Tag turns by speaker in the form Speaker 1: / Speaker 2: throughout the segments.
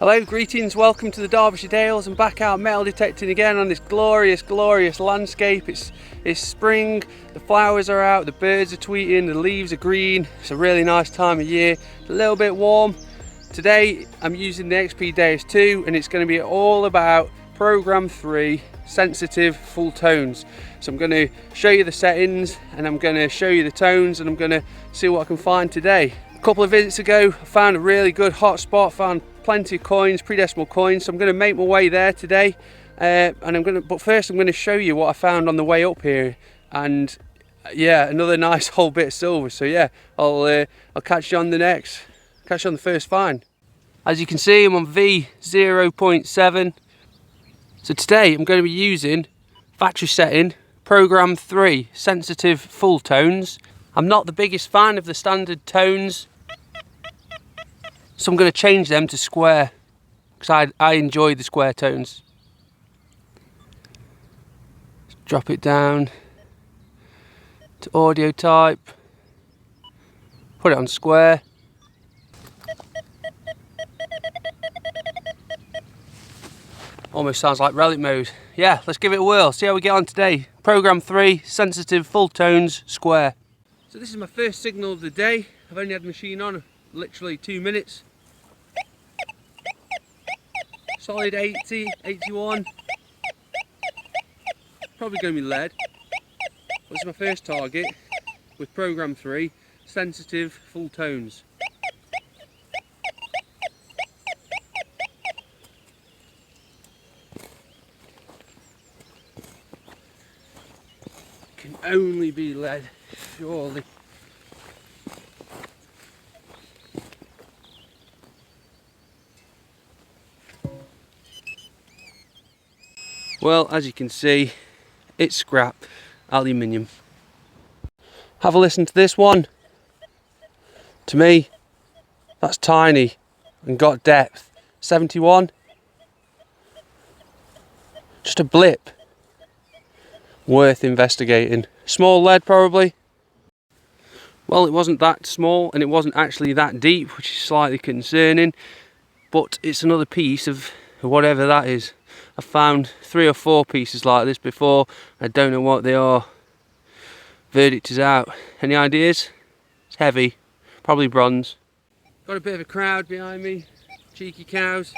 Speaker 1: Hello, greetings, welcome to the Derbyshire Dales. I'm back out metal detecting again on this glorious landscape. It's spring, the flowers are out, the birds are tweeting, the leaves are green. It's a really nice time of year. It's a little bit warm. Today I'm using the XP Deus 2 and it's going to be all about program 3 sensitive full tones. So I'm going to show you the settings and I'm going to show you the tones and I'm going to see what I can find today. A couple of visits ago I found a really good hot spot, found plenty of coins, pre-decimal coins, so I'm going to make my way there today, but first I'm going to show you what I found on the way up here, and yeah, another nice whole bit of silver. So yeah, I'll catch you on the first find. As you can see, I'm on V0.7. So today I'm going to be using factory setting program 3 sensitive full tones. I'm not the biggest fan of the standard tones, so I'm going to change them to square because I enjoy the square tones. Drop it down to audio type, put it on square. Almost sounds like relic mode. Yeah, let's give it a whirl, see how we get on today. Program 3, sensitive full tones, square. So this is my first signal of the day. I've only had the machine on literally 2 minutes. Solid 80, 81. Probably going to be lead. This is my first target with program 3, sensitive full tones. Can only be lead, surely. Well, as you can see, it's scrap aluminium. Have a listen to this one. To me, that's tiny and got depth. 71. Just a blip. Worth investigating. Small lead probably. Well, it wasn't that small and it wasn't actually that deep, which is slightly concerning, but it's another piece of whatever that is. I've found 3 or 4 pieces like this before. I don't know what they are. Verdict is out. Any ideas? It's heavy, probably bronze. Got a bit of a crowd behind me, cheeky cows.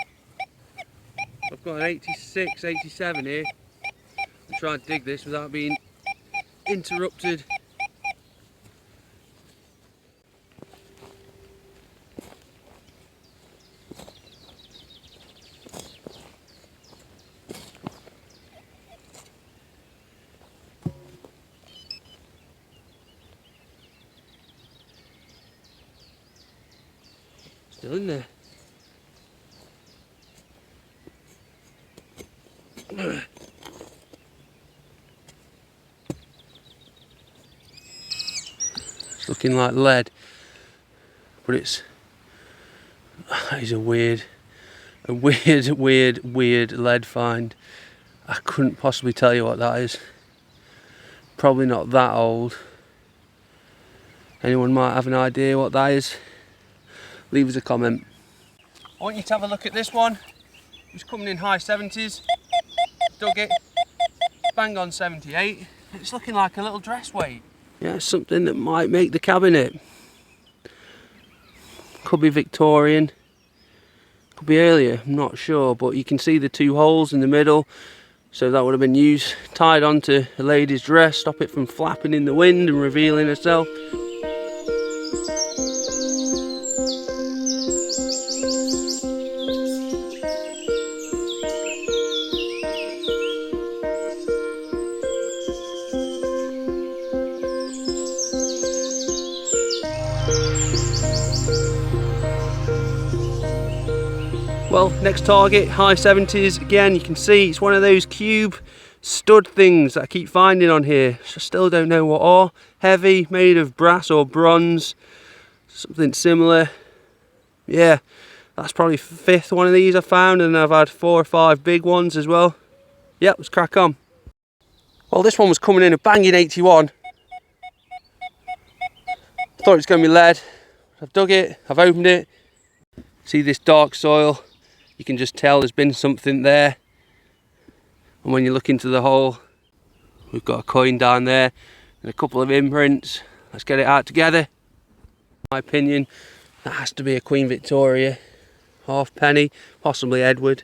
Speaker 1: I've got an 86, 87 here. I'm trying to dig this without being interrupted. Still in there. It's looking like lead, but that is a weird lead find. I couldn't possibly tell you what that is. Probably not that old. Anyone might have an idea what that is? Leave us a comment. I want you to have a look at this one. It was coming in high 70s. Dug it. Bang on 78. It's looking like a little dress weight. Yeah, something that might make the cabinet. Could be Victorian. Could be earlier, I'm not sure. But you can see the 2 holes in the middle. So that would have been tied onto a lady's dress. Stop it from flapping in the wind and revealing herself. Well, next target, high 70s. Again, you can see it's one of those cube stud things that I keep finding on here. I still don't know what are. Heavy, made of brass or bronze, something similar. Yeah, that's probably 5th one of these I found, and I've had 4 or 5 big ones as well. Yep, let's crack on. Well, this one was coming in a banging 81. Thought it was going to be lead. I've dug it, I've opened it. See this dark soil? you can just tell there's been something there. And when you look into the hole, we've got a coin down there and a couple of imprints. Let's get it out together. In my opinion, that has to be a Queen Victoria, halfpenny, possibly Edward.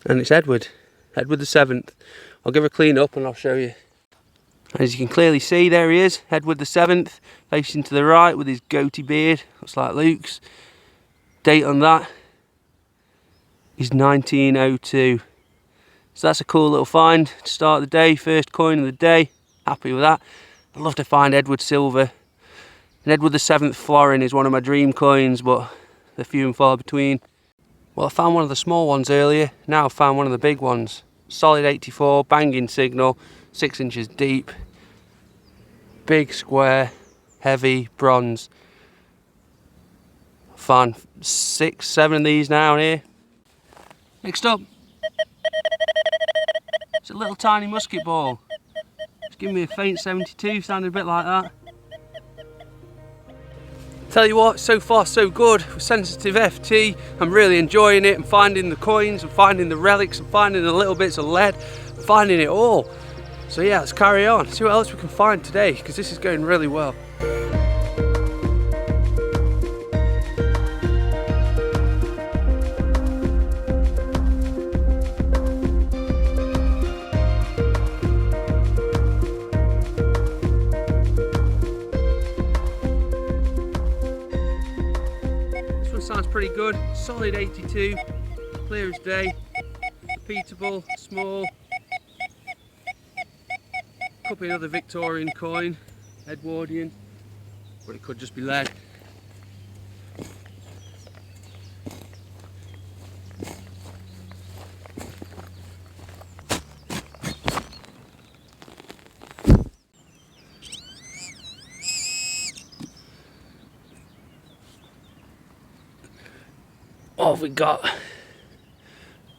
Speaker 1: And it's Edward the 7th. I'll give a clean up and I'll show you. As you can clearly see, there he is, Edward the 7th, facing to the right with his goatee beard, looks like Luke's. Date on that is 1902. So that's a cool little find to start the day, first coin of the day. Happy with that. I'd love to find Edward silver. And Edward the 7th florin is one of my dream coins, but they're few and far between. Well, I found one of the small ones earlier, now I've found one of the big ones. Solid 84, banging signal, 6 inches deep. Big, square, heavy, bronze. I found 6, 7 of these now here. Next up, it's a little tiny musket ball. It's giving me a faint 72, sounded a bit like that. Tell you what, so far so good with sensitive FT. I'm really enjoying it. I'm finding the coins, I'm finding the relics, I'm finding the little bits of lead, I'm finding it all. So yeah, let's carry on, see what else we can find today, because this is going really well. Sounds pretty good. Solid 82, clear as day, repeatable, small. Could be another Victorian coin, Edwardian, but it could just be lead. What have we got?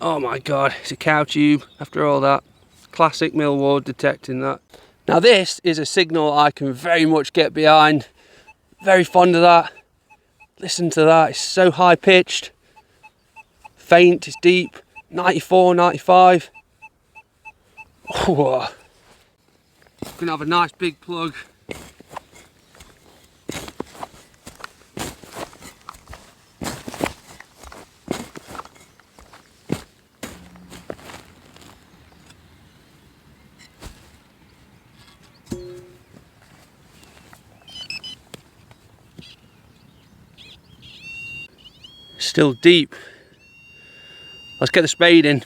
Speaker 1: Oh my god, it's a cow tube after all that. Classic Millward detecting that. Now this is a signal I can very much get behind. Very fond of that. Listen to that, it's so high pitched. Faint, it's deep. 94, 95. Oh. Gonna have a nice big plug. Still deep. Let's get the spade in.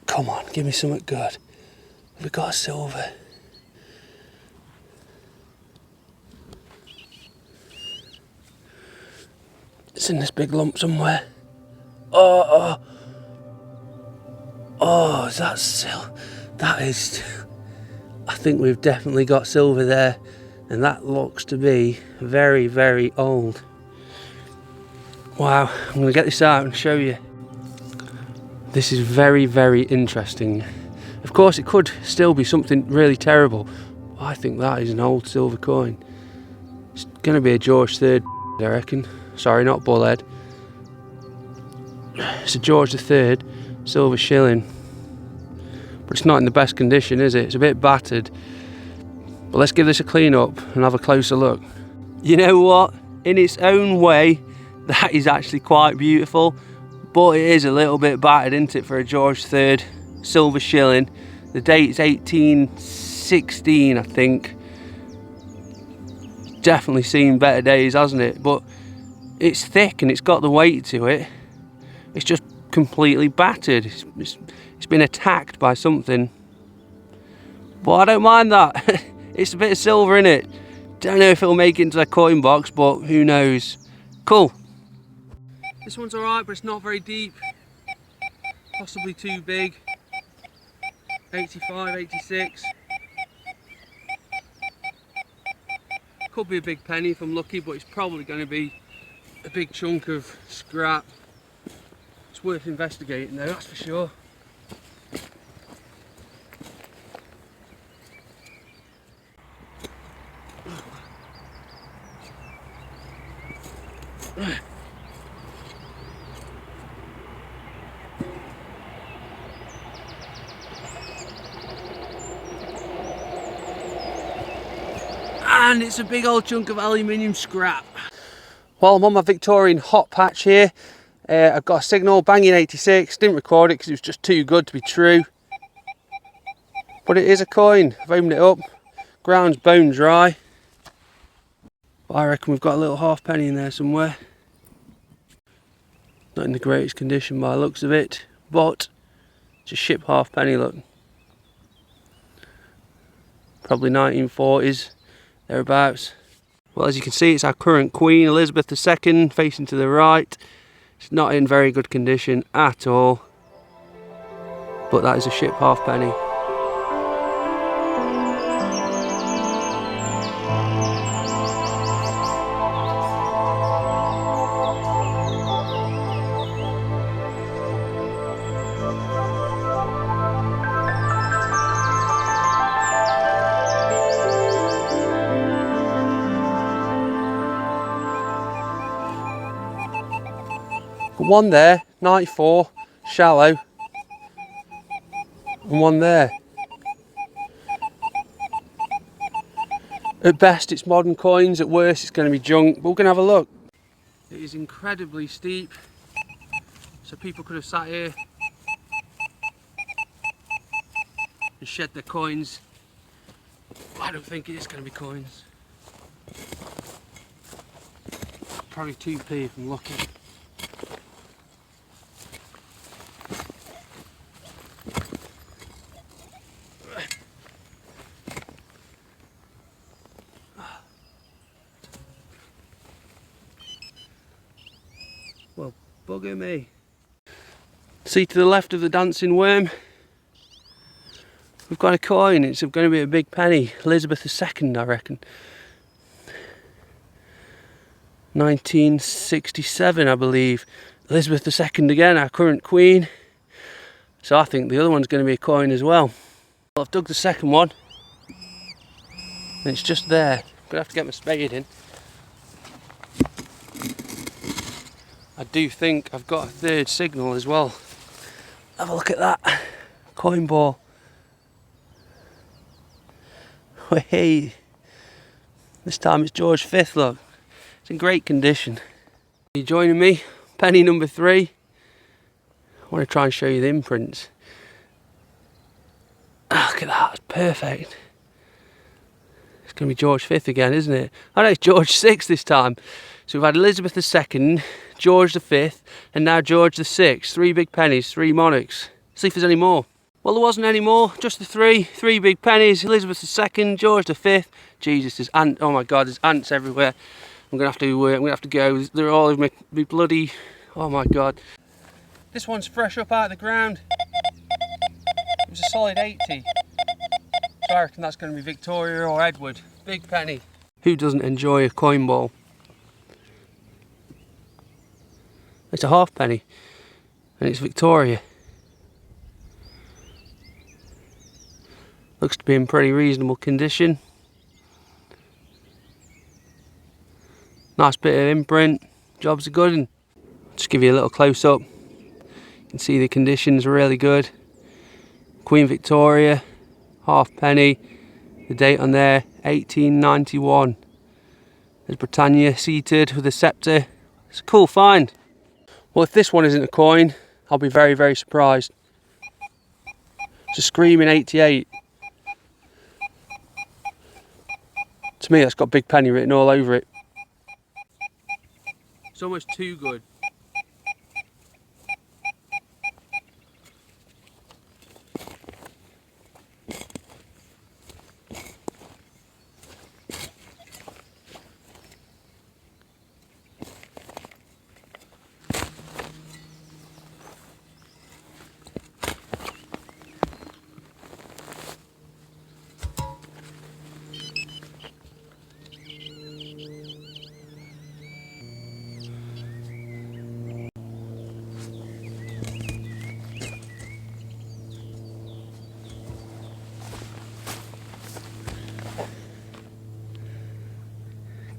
Speaker 1: Come on, give me something good. Have we got a silver? It's in this big lump somewhere. Oh, is that silver? That is, I think we've definitely got silver there, and that looks to be very, very old. Wow, I'm going to get this out and show you. This is very, very interesting. Of course, it could still be something really terrible. I think that is an old silver coin. It's going to be a George III, I reckon. Sorry, not Bullhead. It's a George III silver shilling. But it's not in the best condition, is it? It's a bit battered. But let's give this a clean up and have a closer look. You know what? In its own way, that is actually quite beautiful. But it is a little bit battered, isn't it, for a George III silver shilling. The date's 1816, I think. Definitely seen better days, hasn't it? But it's thick and it's got the weight to it. It's just completely battered. It's been attacked by something. But I don't mind that. It's a bit of silver in it. Don't know if it'll make it into a coin box, but who knows. Cool. This one's alright, but it's not very deep. Possibly too big. 85, 86. Could be a big penny if I'm lucky, but it's probably going to be a big chunk of scrap. It's worth investigating though, that's for sure. And it's a big old chunk of aluminium scrap. Well, I'm on my Victorian hot patch here. I've got a signal, banging 86, didn't record it because it was just too good to be true. But it is a coin. I've opened it up, ground's bone dry. But I reckon we've got a little halfpenny in there somewhere. Not in the greatest condition by the looks of it, but it's a ship halfpenny, look. Probably 1940s, thereabouts. Well, as you can see, it's our current Queen, Elizabeth II, facing to the right. It's not in very good condition at all, but that is a ship halfpenny. One there, 94, shallow, and one there. At best it's modern coins, at worst it's going to be junk, but we're going to have a look. It is incredibly steep, so people could have sat here and shed their coins. I don't think it is going to be coins. Probably 2p if I'm lucky. Well, bugger me. See to the left of the dancing worm, we've got a coin. It's going to be a big penny. Elizabeth II, I reckon. 1967, I believe. Elizabeth II again, our current Queen. So I think the other one's going to be a coin as well. Well, I've dug the second one, and it's just there. I'm going to have to get my spade in. I do think I've got a third signal as well. Have a look at that. Coin ball. Hey, this time it's George V, look. It's in great condition. Are you joining me? Penny number 3. I want to try and show you the imprints. Look at that, it's perfect. It's going to be George V again, isn't it? Oh no, it's George VI this time. So we've had Elizabeth II, George V, and now George VI. 3 big pennies, 3 monarchs. See if there's any more. Well, there wasn't any more, just the 3 big pennies, Elizabeth II, George V. Jesus, there's ants, oh my God, there's ants everywhere. I'm gonna have to go. They're all over me bloody, oh my God. This one's fresh up out of the ground. It was a solid 80. So I reckon that's gonna be Victoria or Edward. Big penny. Who doesn't enjoy a coin ball? It's a halfpenny, and it's Victoria. Looks to be in pretty reasonable condition. Nice bit of imprint, job's a good one. Just give you a little close up. You can see the condition's really good. Queen Victoria, halfpenny. The date on there, 1891. There's Britannia seated with a sceptre. It's a cool find. Well, if this one isn't a coin, I'll be very, very surprised. It's a screaming 88. To me, that's got big penny written all over it. It's almost too good.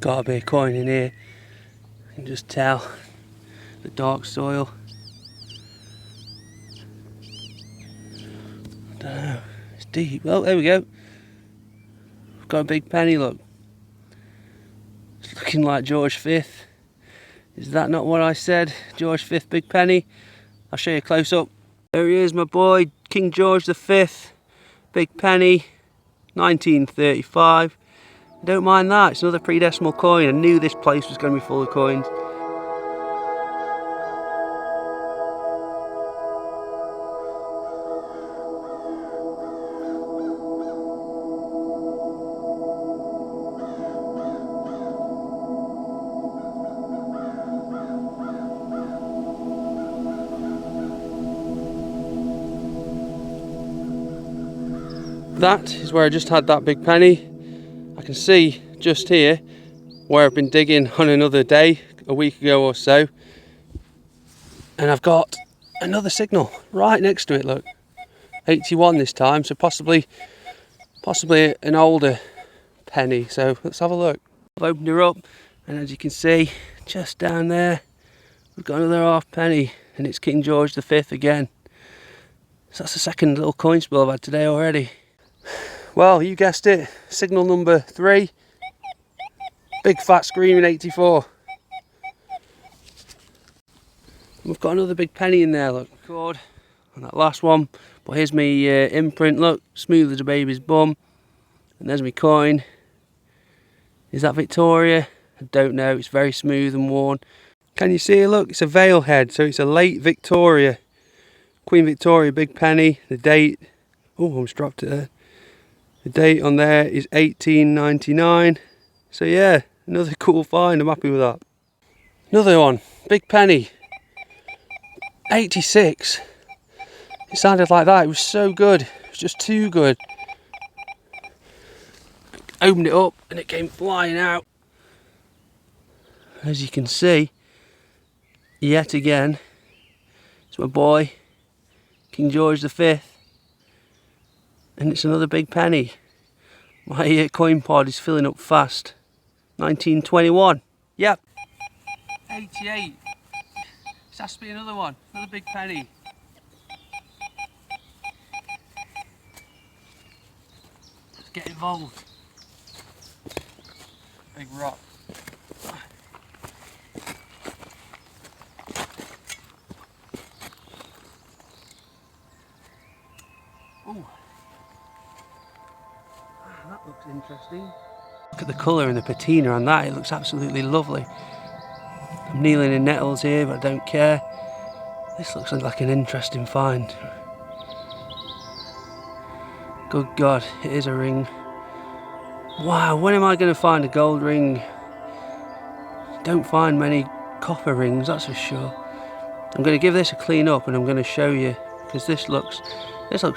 Speaker 1: Gotta be a coin in here. You can just tell the dark soil. I don't know, it's deep. Oh, there we go. Got a big penny, look. It's looking like George V. Is that not what I said? George V big penny. I'll show you a close up. There he is, my boy, King George V, big penny, 1935. Don't mind that, it's another pre-decimal coin. I knew this place was going to be full of coins. That is where I just had that big penny. I can see just here where I've been digging on another day, a week ago or so. And I've got another signal right next to it, look. 81 this time, so possibly an older penny. So let's have a look. I've opened her up, and as you can see, just down there, we've got another half penny, and it's King George V again. So that's the second little coin spill I've had today already. Well, you guessed it, signal number 3, big fat screaming 84. We've got another big penny in there, look. Record on that last one, but here's my imprint, look, smooth as a baby's bum. And there's my coin. Is that Victoria? I don't know, it's very smooth and worn. Can you see it? Look, it's a veil head, so it's a late Victoria. Queen Victoria big penny, the date, oh, I almost dropped it there. The date on there is 1899. So yeah, another cool find, I'm happy with that. Another one, big penny, 86. It sounded like that, it was so good, it was just too good. Opened it up and it came flying out. As you can see, yet again, it's my boy, King George V. And it's another big penny. My coin pod is filling up fast. 1921. Yep. 88. This has to be another one. Another big penny. Let's get involved. Big rock. Ooh. That looks interesting. Look at the colour and the patina on that, it looks absolutely lovely. I'm kneeling in nettles here, but I don't care. This looks like an interesting find. Good God, it is a ring. Wow, when am I going to find a gold ring? Don't find many copper rings, that's for sure. I'm going to give this a clean up and I'm going to show you, because this looks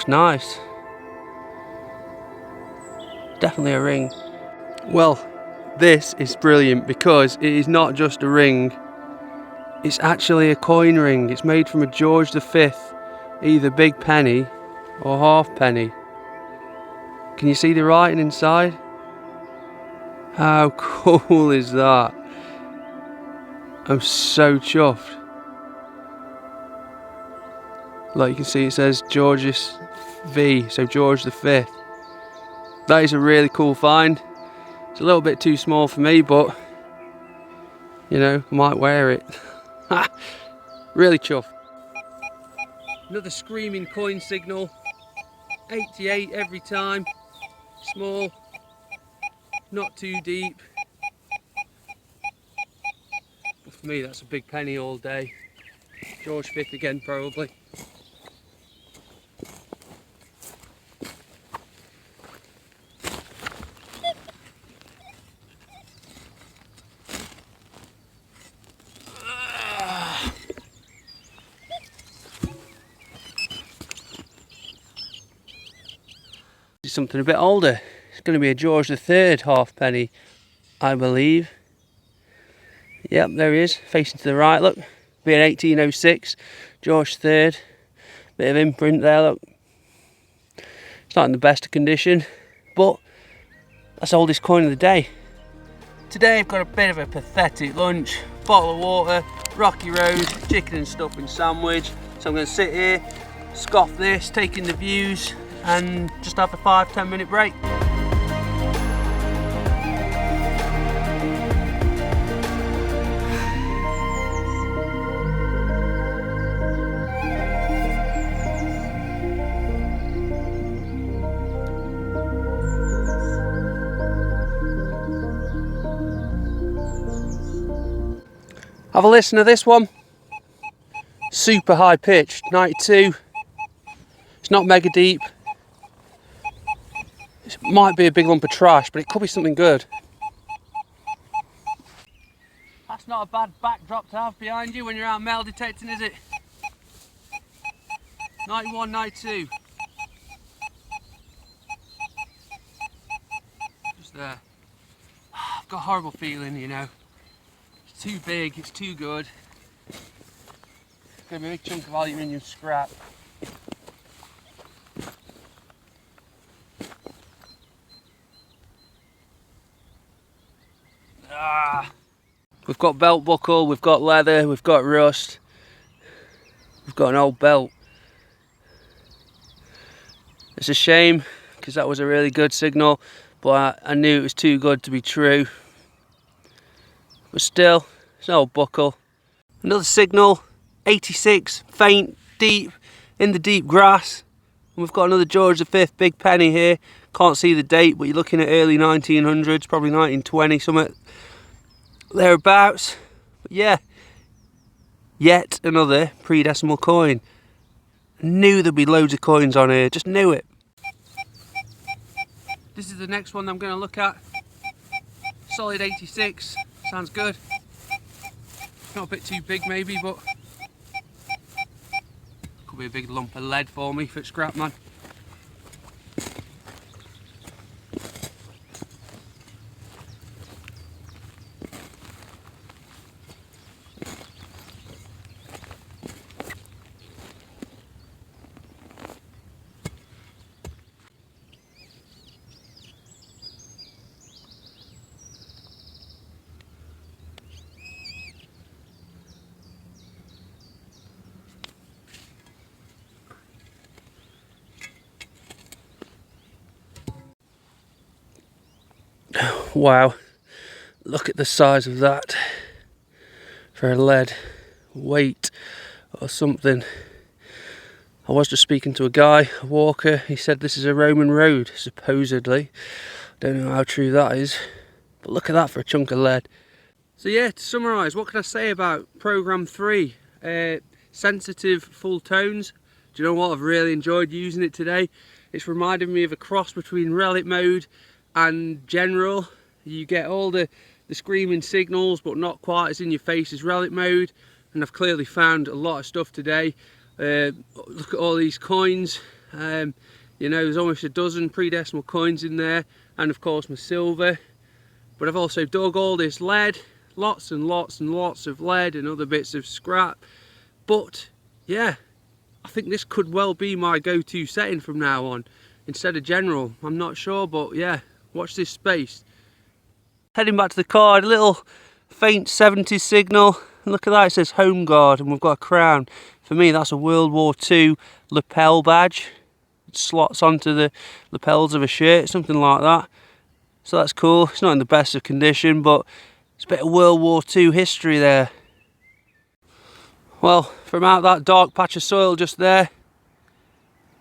Speaker 1: nice. Definitely a ring. Well, this is brilliant because it is not just a ring, it's actually a coin ring. It's made from a George V, either big penny or half penny. Can you see the writing inside? How cool is that? I'm so chuffed. Like you can see, it says Georges V, so George V. That is a really cool find. It's a little bit too small for me, but you know, I might wear it. Really chuffed. Another screaming coin signal. 88 every time. Small, not too deep. But for me, that's a big penny all day. George V again, probably. Something a bit older. It's going to be a George III halfpenny, I believe. Yep, there he is, facing to the right, look. Being 1806, George III. Bit of imprint there, look. It's not in the best of condition, but that's the oldest coin of the day. Today I've got a bit of a pathetic lunch. Bottle of water, rocky road, chicken and stuffing sandwich. So I'm going to sit here, scoff this, take in the views and just have a 5-10 minute break. Have a listen to this one. Super high pitched, 92. It's not mega deep. It might be a big lump of trash, but it could be something good. That's not a bad backdrop to have behind you when you're out metal detecting, is it? 91, 92. Just there. I've got a horrible feeling, you know. It's too big, it's too good. It's going to be a big chunk of aluminium scrap. We've got belt buckle, we've got leather, we've got rust, we've got an old belt. It's a shame because that was a really good signal, but I knew it was too good to be true. But still, it's an old buckle. Another signal, 86, faint, deep, in the deep grass. And we've got another George V big penny here. Can't see the date, but you're looking at early 1900s, probably 1920, something thereabouts. But yeah, yet another pre-decimal coin. Knew there'd be loads of coins on here, just knew it. This is the next one I'm going to look at. Solid 86, sounds good. Not a bit too big maybe, but could be a big lump of lead for me if it's scrap, man. Wow, look at the size of that for a lead weight or something. I was just speaking to a guy, a walker. He said this is a Roman road, supposedly. Don't know how true that is, but look at that for a chunk of lead. So yeah, to summarise, what can I say about program 3? Sensitive full tones. Do you know what? I've really enjoyed using it today. It's reminded me of a cross between relic mode and general. You get all the screaming signals, but not quite as in your face as relic mode. And I've clearly found a lot of stuff today. Look at all these coins. You know, there's almost a dozen pre-decimal coins in there, and of course my silver. But I've also dug all this lead, lots and lots and lots of lead and other bits of scrap. But yeah, I think this could well be my go-to setting from now on instead of general. I'm not sure, but yeah, watch this space. Heading back to the car, a little faint 70s signal. And look at that, it says Home Guard, and we've got a crown. For me, that's a World War II lapel badge. It slots onto the lapels of a shirt, something like that. So that's cool. It's not in the best of condition, but it's a bit of World War II history there. Well, from out that dark patch of soil just there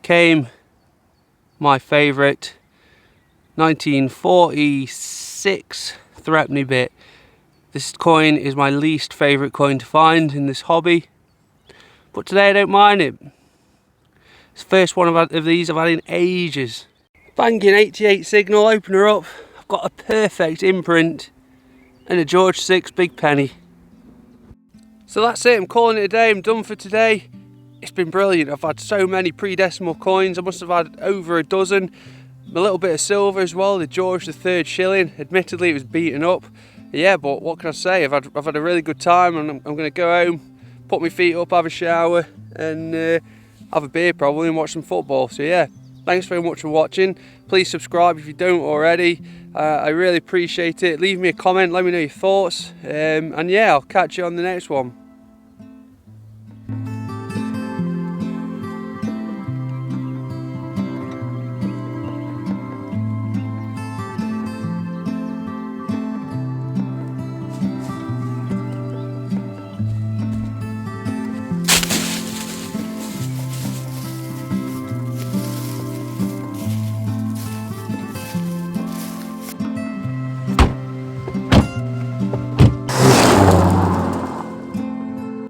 Speaker 1: came my favourite 1946 threepenny bit. This coin is my least favourite coin to find in this hobby, but today I don't mind it. It's the first one of these I've had in ages. Banging 88 signal, open her up. I've got a perfect imprint and a George VI big penny. So that's it, I'm calling it a day, I'm done for today. It's been brilliant. I've had so many pre-decimal coins, I must have had over a dozen. A little bit of silver as well, the George III shilling. Admittedly it was beaten up, yeah, but what can I say, I've had a really good time, and I'm going to go home, put my feet up, have a shower and have a beer probably and watch some football. So yeah, thanks very much for watching. Please subscribe if you don't already, I really appreciate it. Leave me a comment, let me know your thoughts, and yeah, I'll catch you on the next one.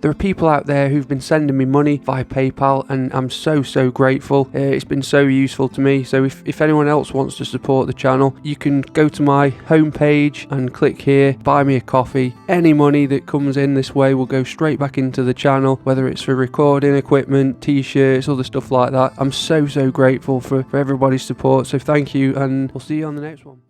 Speaker 1: There are people out there who've been sending me money via PayPal, and I'm so grateful. It's been so useful to me. So if anyone else wants to support the channel, you can go to my homepage and click here, buy me a coffee. Any money that comes in this way will go straight back into the channel, whether it's for recording equipment, t-shirts, other stuff like that. I'm so grateful for everybody's support. So thank you, and we'll see you on the next one.